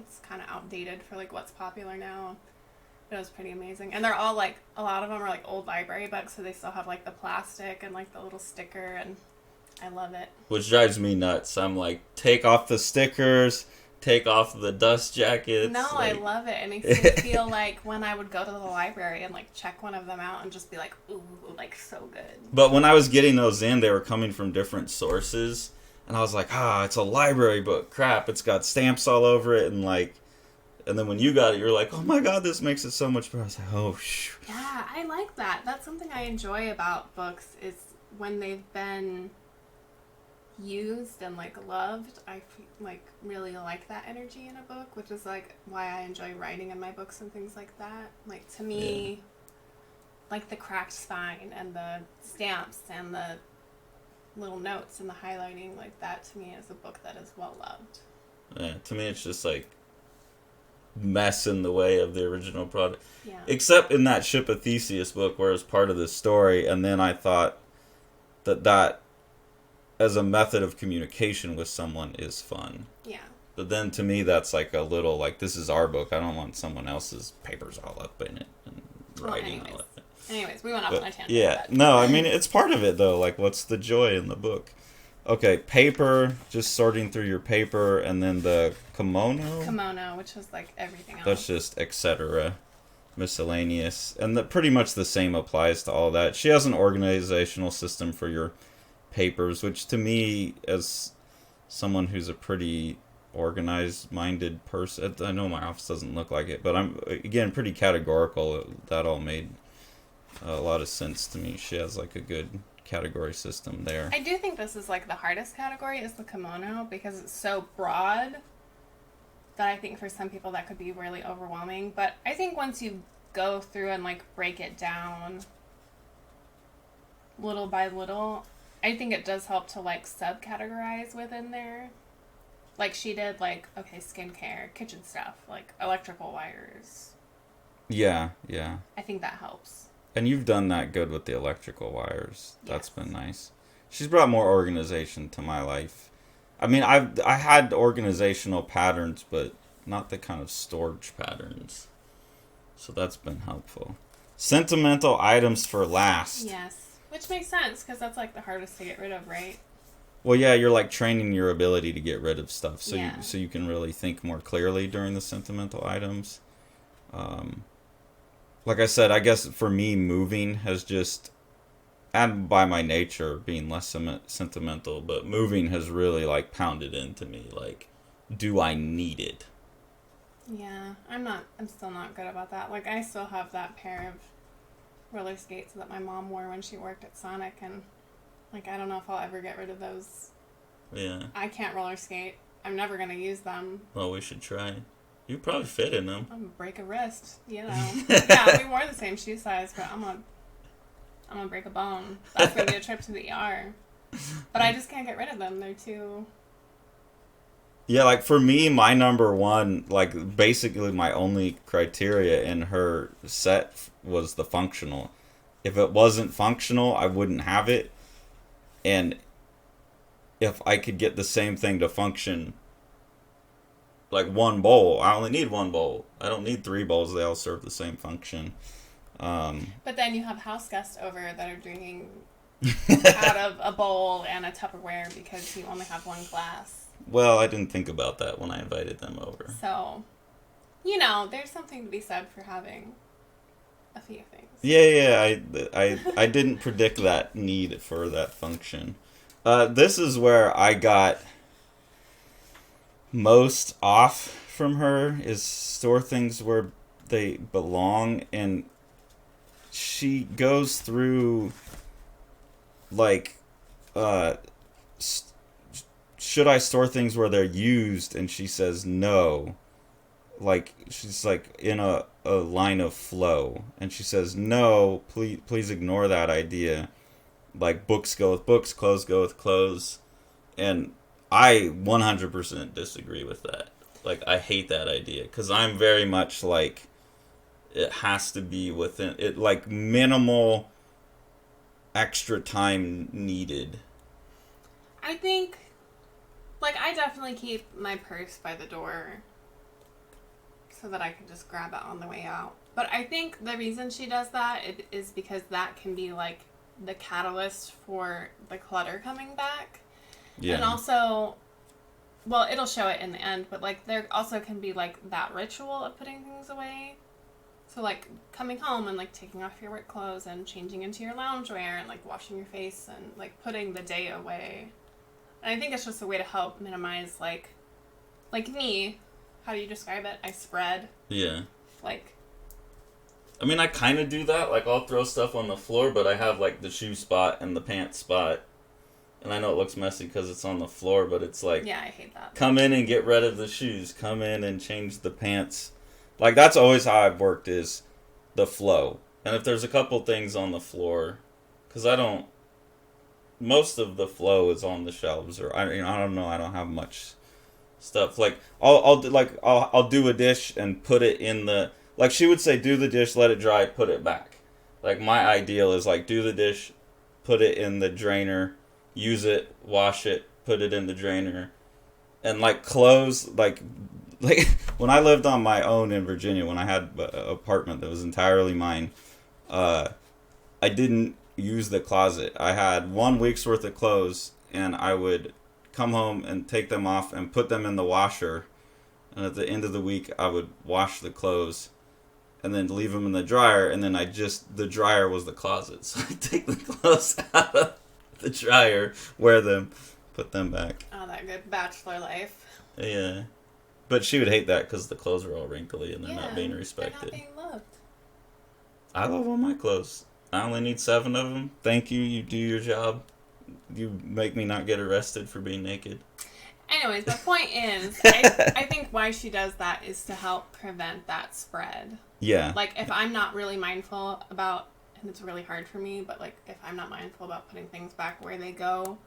it's kind of outdated for like what's popular now. But it was pretty amazing, and they're all like a lot of them are like old library books, so they still have like the plastic and like the little sticker, and I love it. Which drives me nuts. I'm like, take off the stickers. Take off the dust jackets. No, like... I love it. It makes me feel like when I would go to the library and like check one of them out and just be like, ooh, like so good. But when I was getting those in, they were coming from different sources. And I was like, it's a library book. Crap, it's got stamps all over it. And then when you got it, you're like, oh my god, this makes it so much better. I was like, oh, shh. Yeah, I like that. That's something I enjoy about books is when they've been used and like loved. I like really like that energy in a book, which is like why I enjoy writing in my books and things like that. Like to me, like the cracked spine and the stamps and the little notes and the highlighting, like that to me is a book that is well loved. Yeah, to me it's just like mess in the way of the original product. Yeah. Except in that Ship of Theseus book where it's part of the story, and then I thought that as a method of communication with someone is fun. Yeah. But then to me that's like a little like, this is our book. I don't want someone else's papers all up in it and writing all of it. Anyways, we went off on a tangent. Yeah. No, I mean it's part of it though. Like what's the joy in the book? Okay, paper, just sorting through your paper, and then the kimono. Kimono, which is like everything else. That's just etc. Miscellaneous. And pretty much the same applies to all that. She has an organizational system for your papers, which to me, as someone who's a pretty organized-minded person, I know my office doesn't look like it, but I'm, again, pretty categorical. That all made a lot of sense to me. She has like a good category system there. I do think this is like the hardest category is the kimono because it's so broad that I think for some people that could be really overwhelming. But I think once you go through and like break it down little by little, I think it does help to like subcategorize within there. Like she did like, okay, skincare, kitchen stuff, like electrical wires. Yeah. I think that helps. And you've done that good with the electrical wires. That's been nice. She's brought more organization to my life. I mean, I had organizational patterns, but not the kind of storage patterns. So that's been helpful. Sentimental items for last. Yes. Which makes sense, because that's like the hardest to get rid of, right? Well, yeah, you're like training your ability to get rid of stuff, so Yeah. you can really think more clearly during the sentimental items. Like I said, I guess for me, moving has just, and by my nature being less sentimental, but moving has really like pounded into me. Like, do I need it? Yeah, I'm still not good about that. Like, I still have that pair of roller skates that my mom wore when she worked at Sonic, and like, I don't know if I'll ever get rid of those. Yeah. I can't roller skate. I'm never gonna use them. Well, we should try. You probably fit in them. I'm gonna break a wrist, you know. Yeah, we wore the same shoe size, but I'm gonna break a bone. That's gonna be a trip to the ER. But I just can't get rid of them. They're too... Yeah, like for me, my number one, like basically my only criteria in her set was the functional. If it wasn't functional, I wouldn't have it. And if I could get the same thing to function, like one bowl, I only need one bowl. I don't need 3 bowls. They all serve the same function. But then you have house guests over that are drinking out of a bowl and a Tupperware because you only have one glass. Well, I didn't think about that when I invited them over. So, you know, there's something to be said for having a few things. Yeah. I didn't predict that need for that function. This is where I got most off from her, is store things where they belong, and she goes through like should I store things where they're used, and she says no. Like she's like in a line of flow, and she says no, please ignore that idea. Like books go with books, clothes go with clothes, and I 100% disagree with that. Like I hate that idea, because I'm very much like it has to be within it, like minimal extra time needed. I think, like, I definitely keep my purse by the door so that I can just grab it on the way out. But I think the reason she does that is because that can be, like, the catalyst for the clutter coming back. Yeah. And also, well, it'll show it in the end, but, like, there also can be, like, that ritual of putting things away. So, like, coming home and, like, taking off your work clothes and changing into your loungewear and, like, washing your face and, like, putting the day away. And I think it's just a way to help minimize, like me, how do you describe it? I spread. Yeah. Like. I mean, I kind of do that. Like, I'll throw stuff on the floor, but I have, like, the shoe spot and the pants spot. And I know it looks messy because it's on the floor, but it's like. Yeah, I hate that. Come in and get rid of the shoes. Come in and change the pants. Like, that's always how I've worked, is the flow. And if there's a couple things on the floor, because most of the flow is on the shelves, or I don't know, I don't have much stuff. Like I'll do a dish and put it in the, like she would say, do the dish, let it dry, put it back. Like my ideal is like do the dish, put it in the drainer, use it, wash it, put it in the drainer, and like clothes, like when I lived on my own in Virginia, when I had an apartment that was entirely mine, I didn't use the closet. I had 1 week's worth of clothes, and I would come home and take them off and put them in the washer, and at the end of the week I would wash the clothes and then leave them in the dryer, and then the dryer was the closet, so I'd take the clothes out of the dryer, wear them, put them back. Oh, that good bachelor life. Yeah, but she would hate that because the clothes are all wrinkly and they're not being respected. They're not being loved. I love all my clothes. I only need 7 of them. Thank you. You do your job. You make me not get arrested for being naked. Anyways, the point is, I think why she does that is to help prevent that spread. Yeah. Like, if I'm not really mindful about, and it's really hard for me, but, like, if I'm not mindful about putting things back where they go,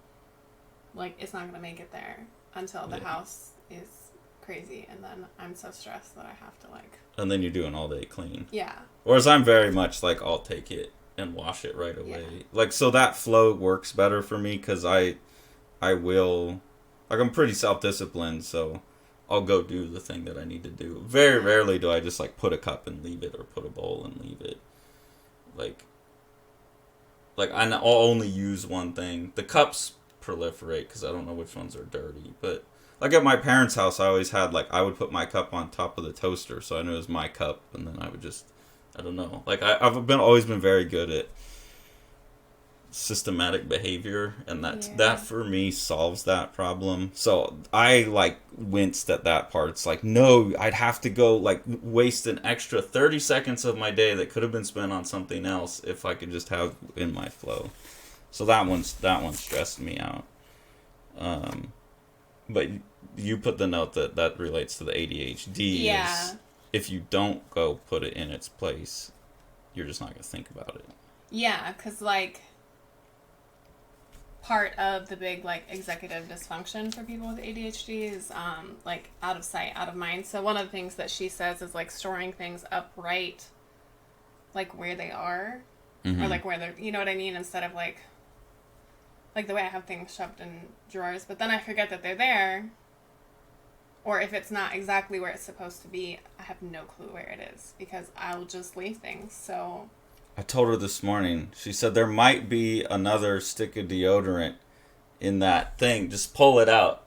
like, it's not going to make it there until the house is crazy, and then I'm so stressed that I have to, like... And then you're doing all day clean. Yeah. Whereas I'm very much, like, I'll take it and wash it right away. Yeah. Like, so that flow works better for me, because I will... Like, I'm pretty self-disciplined, so I'll go do the thing that I need to do. Very rarely do I just, like, put a cup and leave it, or put a bowl and leave it. Like I'll only use one thing. The cups proliferate, because I don't know which ones are dirty, but... Like, at my parents' house, I always had, like, I would put my cup on top of the toaster, so I knew it was my cup, and then I would just... I don't know. Like, I've always been very good at systematic behavior, and that for me solves that problem. So I, like, winced at that part. It's like, no, I'd have to go, like, waste an extra 30 seconds of my day that could have been spent on something else if I could just have in my flow. So that one stressed me out. But you put the note that relates to the ADHD. Yeah. Is if you don't go put it in its place, you're just not going to think about it. Yeah, because, like, part of the big, like, executive dysfunction for people with ADHD is, like, out of sight, out of mind. So one of the things that she says is, like, storing things upright, like, where they are. Mm-hmm. Or, like, where they're, you know what I mean? Instead of, like the way I have things shoved in drawers. But then I forget that they're there. Or if it's not exactly where it's supposed to be, I have no clue where it is. Because I'll just leave things, so... I told her this morning, she said there might be another stick of deodorant in that thing. Just pull it out.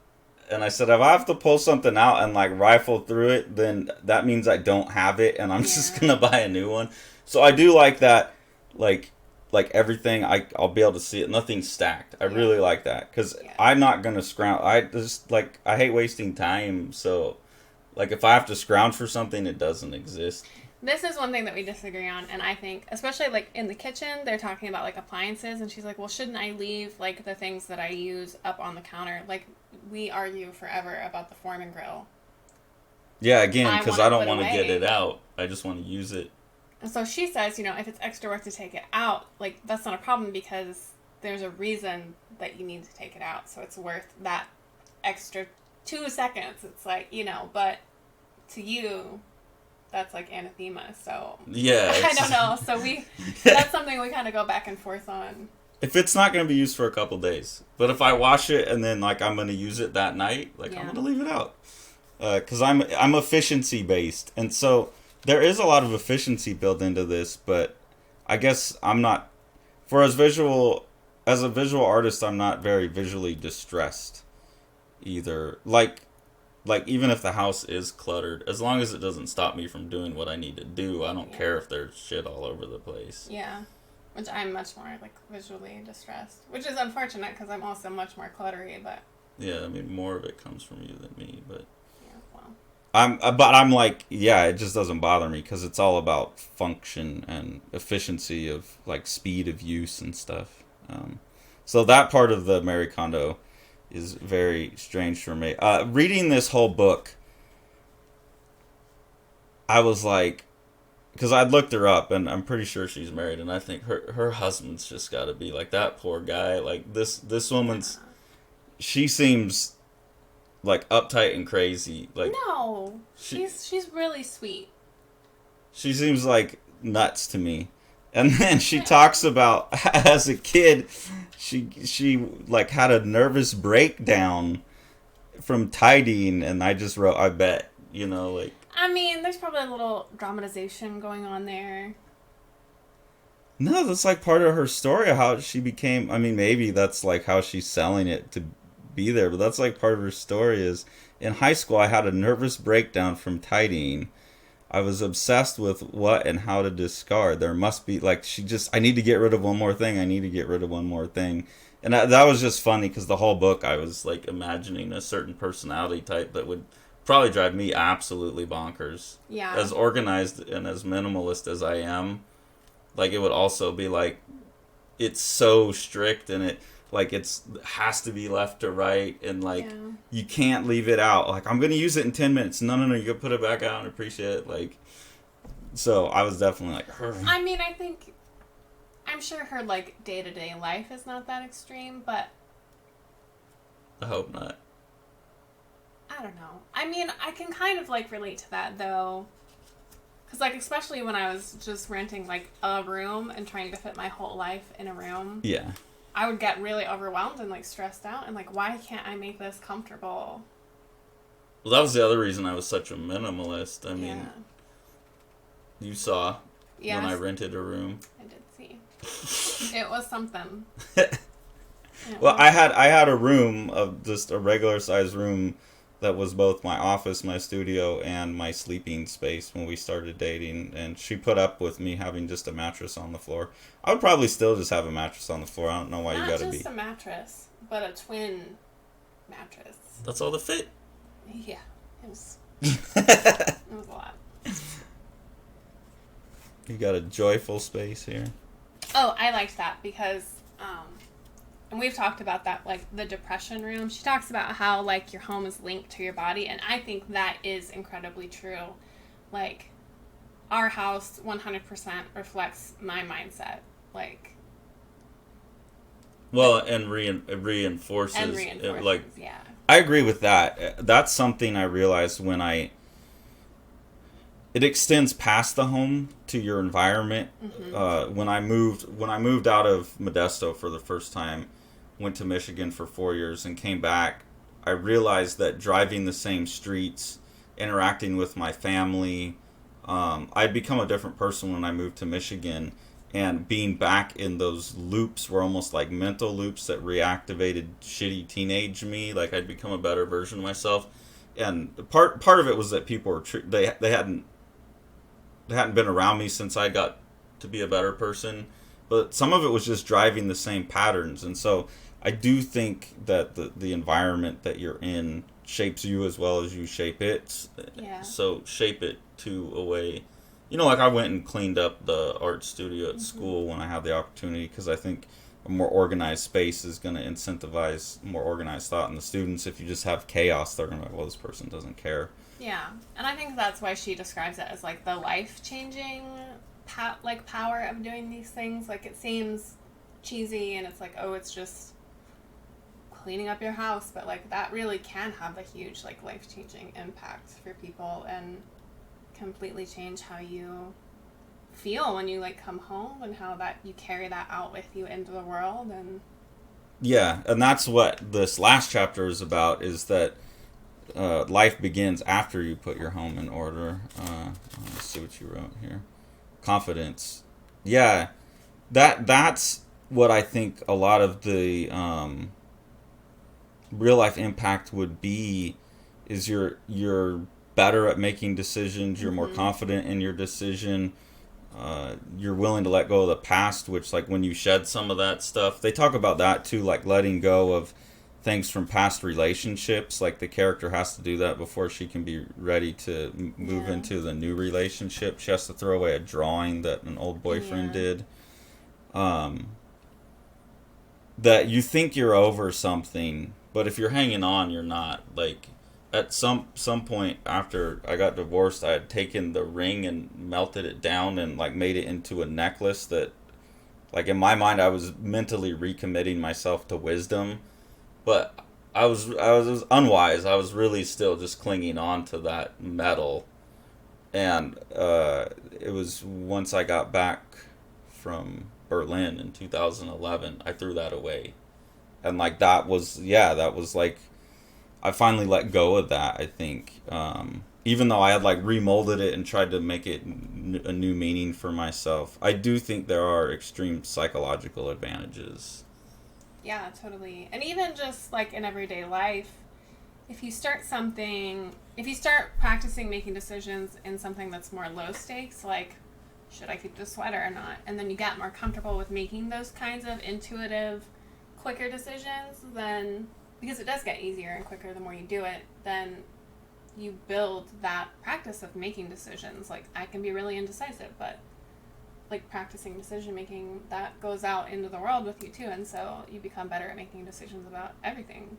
And I said, if I have to pull something out and, like, rifle through it, then that means I don't have it, and I'm just going to buy a new one. So I do like that, like everything, I'll be able to see it. Nothing's stacked. I really like that, because I'm not gonna scrounge. I hate wasting time. So, like, if I have to scrounge for something, it doesn't exist. This is one thing that we disagree on, and I think, especially, like, in the kitchen, they're talking about, like, appliances, and she's like, well, shouldn't I leave, like, the things that I use up on the counter? Like, we argue forever about the Foreman grill. Yeah, again, because I don't want to get it out. I just want to use it. And so she says, if it's extra work to take it out, like, that's not a problem because there's a reason that you need to take it out. So it's worth that extra 2 seconds. It's like, but to you, that's like anathema. So yeah, I don't know. So that's something we kind of go back and forth on. If it's not going to be used for a couple days, but if I wash it and then, like, I'm going to use it that night, like, I'm going to leave it out. Because I'm efficiency based. And so there is a lot of efficiency built into this, but I guess I'm not, as a visual artist, I'm not very visually distressed either. Like even if the house is cluttered, as long as it doesn't stop me from doing what I need to do, I don't care if there's shit all over the place. Yeah, which I'm much more, like, visually distressed, which is unfortunate because I'm also much more cluttery, but... Yeah, I mean, more of it comes from you than me, but... Yeah, well... I'm like, yeah, it just doesn't bother me because it's all about function and efficiency of, like, speed of use and stuff. So that part of the Marie Kondo is very strange for me. Reading this whole book, I was like, because I'd looked her up, and I'm pretty sure she's married, and I think her husband's just got to be like, that poor guy. Like, this woman's, she seems like uptight and crazy. Like, no, she's really sweet. She seems like nuts to me. And then she talks about, as a kid, she like had a nervous breakdown from tidying, and I just wrote, I bet, like... I mean, there's probably a little dramatization going on there. No, that's like part of her story, how she became... I mean, maybe that's like how she's selling it to be there, but that's like part of her story is, in high school, I had a nervous breakdown from tidying. I was obsessed with what and how to discard. There must be, like, I need to get rid of one more thing. I need to get rid of one more thing. And that was just funny because the whole book I was, like, imagining a certain personality type that would probably drive me absolutely bonkers. Yeah. As organized and as minimalist as I am, like, it would also be, like, it's so strict and it has to be left to right, and you can't leave it out. Like, I'm gonna use it in 10 minutes. No, you gotta put it back out and appreciate it. Like, so I was definitely like her. I mean, I'm sure her, like, day-to-day life is not that extreme, but I hope not. I don't know. I mean, I can kind of, like, relate to that, though. Because, like, especially when I was just renting, like, a room and trying to fit my whole life in a room. Yeah. I would get really overwhelmed and, like, stressed out and, like, why can't I make this comfortable? Well, that was the other reason I was such a minimalist. I mean, you saw when I rented a room. I did see. It was something. Well, I had a room of just a regular size room that was both my office, my studio, and my sleeping space when we started dating. And she put up with me having just a mattress on the floor. I would probably still just have a mattress on the floor. I don't know why you gotta be... Not just a mattress, but a twin mattress. That's all that fit? Yeah. It was a lot. You got a joyful space here. Oh, I liked that because... and we've talked about that, like, the depression room. She talks about how, like, your home is linked to your body, and I think that is incredibly true. Like, our house 100% reflects my mindset. Like... Well, and reinforces... And reinforces, like, yeah. I agree with that. That's something I realized when it extends past the home to your environment. Mm-hmm. When I moved out of Modesto for the first time, went to Michigan for 4 years and came back, I realized that driving the same streets, interacting with my family, I'd become a different person when I moved to Michigan, and being back in those loops were almost like mental loops that reactivated shitty teenage me. Like, I'd become a better version of myself. And part of it was that people were they hadn't been around me since I got to be a better person, but some of it was just driving the same patterns. And so I do think that the environment that you're in shapes you as well as you shape it. Yeah. So shape it to a way, like I went and cleaned up the art studio at school when I had the opportunity, because I think a more organized space is going to incentivize more organized thought in the students. If you just have chaos, they're going to be like, well, this person doesn't care. Yeah, and I think that's why she describes it as like the life-changing power of doing these things. Like, it seems cheesy and it's like, oh, it's just cleaning up your house, but like that really can have a huge like life-changing impact for people and completely change how you feel when you like come home, and how that you carry that out with you into the world. And yeah, and that's what this last chapter is about, is that life begins after you put your home in order. Let's see what you wrote here. Confidence. Yeah, that's what I think a lot of the real life impact would be, is you're better at making decisions, you're more confident in your decision, you're willing to let go of the past, which, like, when you shed some of that stuff, they talk about that too, like letting go of things from past relationships. Like, the character has to do that before she can be ready to move into the new relationship. She has to throw away a drawing that an old boyfriend did. That you think you're over something, but if you're hanging on, you're not. Like, at some point after I got divorced, I had taken the ring and melted it down and like made it into a necklace that, like, in my mind, I was mentally recommitting myself to wisdom, but I was unwise. I was really still just clinging on to that metal, and it was once I got back from Berlin in 2011, I threw that away, and like that was like, I finally let go of that, I think. Even though I had like remolded it and tried to make it a new meaning for myself, I do think there are extreme psychological advantages. yeah, totally. And even just like in everyday life, if you start practicing making decisions in something that's more low stakes, like, should I keep this sweater or not? And then you get more comfortable with making those kinds of intuitive, quicker decisions, then, because it does get easier and quicker the more you do it, then you build that practice of making decisions. Like, I can be really indecisive, but like practicing decision making, that goes out into the world with you too, and so you become better at making decisions about everything.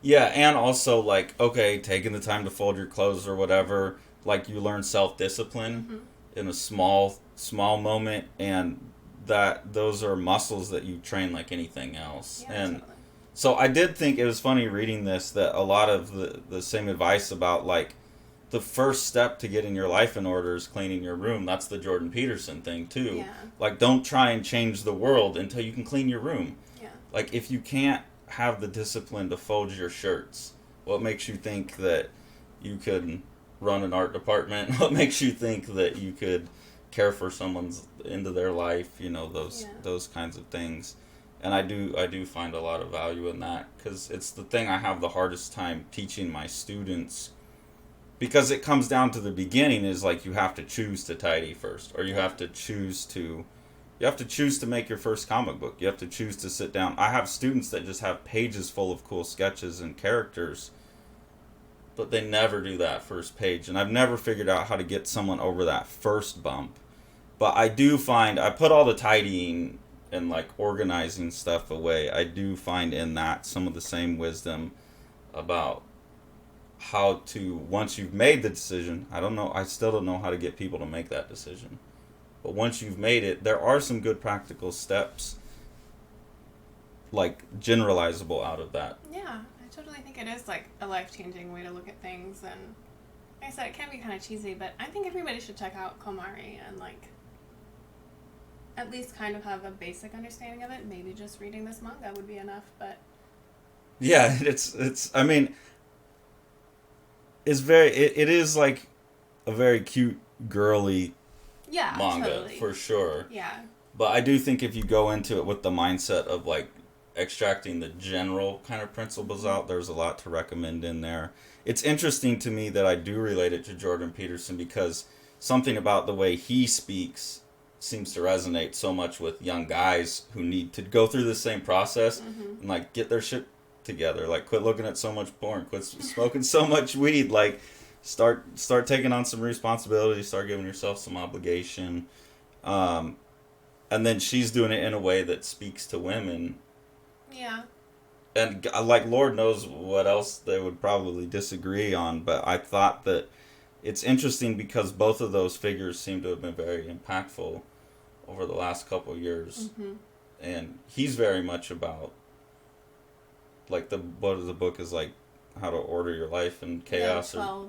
Yeah, and also, like, okay, taking the time to fold your clothes or whatever, like, you learn self-discipline in a small moment, and those are muscles that you train like anything else. Yeah, and totally. So I did think it was funny reading this, that a lot of the same advice about, like, the first step to getting your life in order is cleaning your room. That's the Jordan Peterson thing too. Yeah. Like, don't try and change the world until you can clean your room. Yeah. Like, if you can't have the discipline to fold your shirts, what makes you think that you could run an art department? What makes you think that you could care for someone's into their life? Those kinds of things. And I do find a lot of value in that, because it's the thing I have the hardest time teaching my students, because it comes down to the beginning, is like, you have to choose to tidy first, or you have to choose to make your first comic book. You have to choose to sit down. I have students that just have pages full of cool sketches and characters, but they never do that first page, and I've never figured out how to get someone over that first bump. But I do find, I put all the tidying and like organizing stuff away. I do find in that some of the same wisdom about how to, once you've made the decision, I still don't know how to get people to make that decision. But once you've made it, there are some good practical steps, like, generalizable out of that. Yeah, I totally think it is like a life-changing way to look at things. And like I said, it can be kind of cheesy, but I think everybody should check out Komari and like at least kind of have a basic understanding of it. Maybe just reading this manga would be enough, but yeah, I mean, it is like a very cute, girly manga, totally. for sure. Yeah. But I do think if you go into it with the mindset of like extracting the general kind of principles out, there's a lot to recommend in there. It's interesting to me that I do relate it to Jordan Peterson, because something about the way he speaks seems to resonate so much with young guys who need to go through the same process and like get their shit together. Like quit looking at so much porn, quit smoking so much weed. Like start taking on some responsibility, start giving yourself some obligation. And then she's doing it in a way that speaks to women. Yeah. And like Lord knows what else they would probably disagree on, but I thought that it's interesting because both of those figures seem to have been very impactful over the last couple of years. And he's very much about like the book is like how to order your life in chaos. Yeah,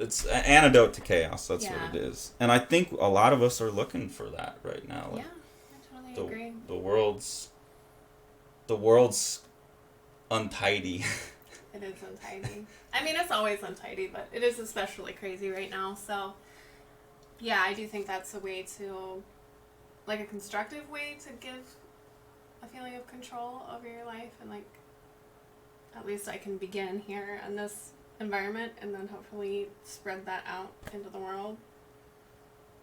it's an antidote to chaos. That's yeah. what it is. And I think a lot of us are looking for that right now. Like, yeah, I totally agree. The world's untidy. It is untidy. I mean, it's always untidy, but it is especially crazy right now. So, yeah, I do think that's a way to, like a constructive way to give a feeling of control over your life. And, like, at least I can begin here in this environment and then hopefully spread that out into the world.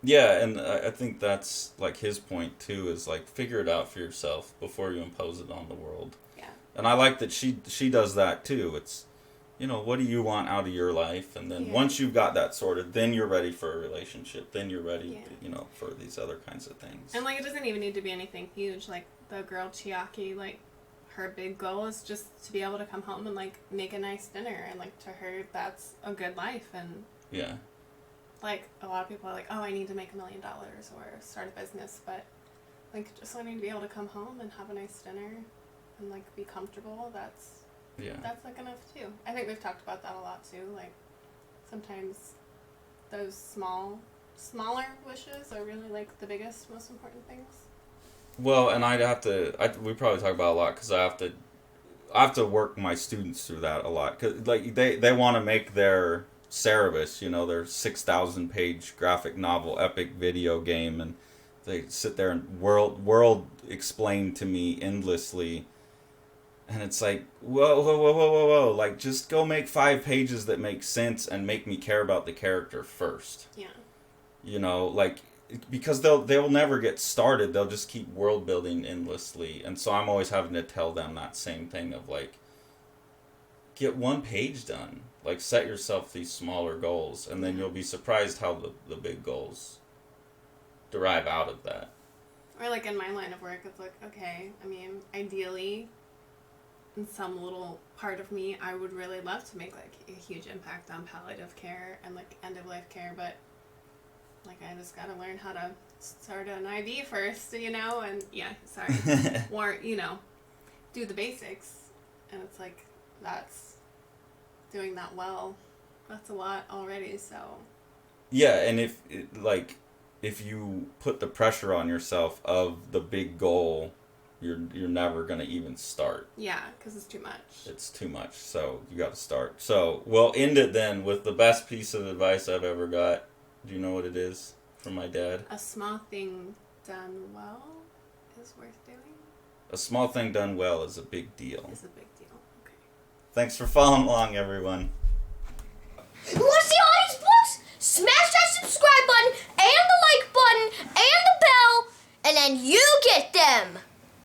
Yeah, and I think that's, like, his point, too, is, like, figure it out for yourself before you impose it on the world. Yeah. And I like that she does that, too. It's, you know, what do you want out of your life? And then once you've got that sorted, then you're ready for a relationship. Then you're ready, you know, for these other kinds of things. And, like, it doesn't even need to be anything huge. Like, the girl Chiaki, like, her big goal is just to be able to come home and, like, make a nice dinner. And, like, to her, that's a good life. And, yeah. Like, a lot of people are like, oh, I need to make $1 million or start a business. But, like, just wanting to be able to come home and have a nice dinner and, like, be comfortable, that's like enough too. I think we've talked about that a lot too. Like sometimes those smaller wishes are really like the biggest, most important things. Well, and we probably talk about it a lot because I have to work my students through that a lot because like they want to make their Cerebus, you know, their 6,000 page graphic novel epic video game, and they sit there and world explain to me endlessly. And it's like, whoa. Like, just go make 5 pages that make sense and make me care about the character first. Yeah. You know, like, because they'll never get started. They'll just keep world building endlessly. And so I'm always having to tell them that same thing of, like, get 1 page done. Like, set yourself these smaller goals. And then you'll be surprised how the big goals derive out of that. Or, like, in my line of work, it's like, okay, I mean, ideally, in some little part of me, I would really love to make, like, a huge impact on palliative care and, like, end-of-life care, but, like, I just gotta learn how to start an IV first, you know, and, or, you know, do the basics, and it's like, that's, doing that well, that's a lot already, so. Yeah, and if you put the pressure on yourself of the big goal, you're never going to even start. Yeah, because it's too much. It's too much, so you got to start. So we'll end it then with the best piece of advice I've ever got. Do you know what it is from my dad? A small thing done well is worth doing. A small thing done well is a big deal. It's a big deal. Okay. Thanks for following along, everyone. What?